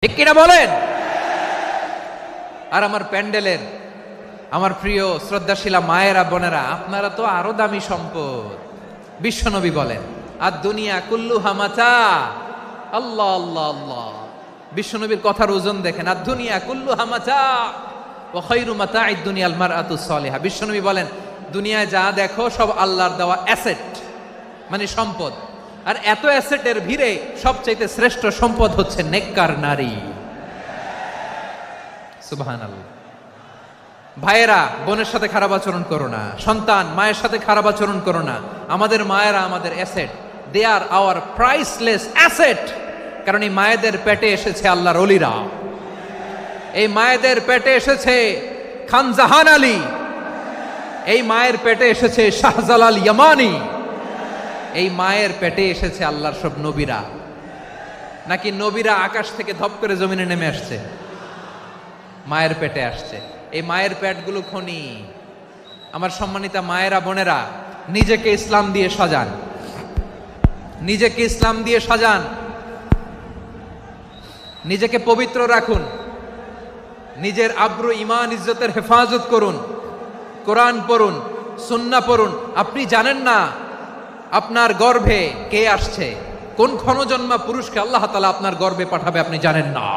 ঠিক কিনা বলেন? আর আমার প্যান্ডেলের আমার প্রিয় শ্রদ্ধাশীলা মায়েরা বোনেরা, আপনারা তো আরো দামি সম্পদ। বিশ্বনবী বলেন, আর দুনিয়া কুল্লুহা মাতা। আল্লাহ আল্লাহ আল্লাহ, বিশ্বনবীর কথার ওজন দেখেন। আর দুনিয়া কুল্লুহা মাতা ওয়া খায়রু মাতা'আদ দুনিয়াল মারআতুস সালিহা। বিশ্বনবী বলেন, দুনিয়ায় যা দেখো সব আল্লাহর দেওয়া অ্যাসেট, মানে সম্পদ। আর এত অ্যাসেটের ভিড়ে সবচাইতে শ্রেষ্ঠ সম্পদ হচ্ছে নেককার নারী। সুবহানাল্লাহ। ভাইয়েরা বোনের সাথে খারাপ আচরণ করো না, সন্তান মায়ের সাথে খারাপ আচরণ করো না। আমাদের মায়েরা আমাদের asset, they are our priceless asset. কারণ এই মায়েদের পেটে এসেছে আল্লাহর ওলিরা, এই মায়েদের পেটে এসেছে খান জাহান আলী, এই মায়ের পেটে এসেছে শাহজালাল ইয়ামানি, এই মায়ের পেটে এসেছে আল্লাহর সব নবীরা। নাকি নবীরা আকাশ থেকে ধপ করে জমিনে নেমে আসছে? মায়ের পেটে আসছে। এই মায়ের পেটগুলো খনি। আমার সম্মানিতা মায়েরা বোনেরা, নিজেকে ইসলাম দিয়ে সাজান, নিজেকে ইসলাম দিয়ে সাজান, নিজেকে পবিত্র রাখুন, নিজের আব্রু ইমান ইজ্জতের হেফাজত করুন, কোরআন পড়ুন, সুন্নাহ পড়ুন। আপনি জানেন না আপনার গর্ভে কে আসছে, কোন ক্ষণজন্মা পুরুষকে আল্লাহ তাআলা আপনার গর্ভে পাঠাবে, আপনি জানেন না।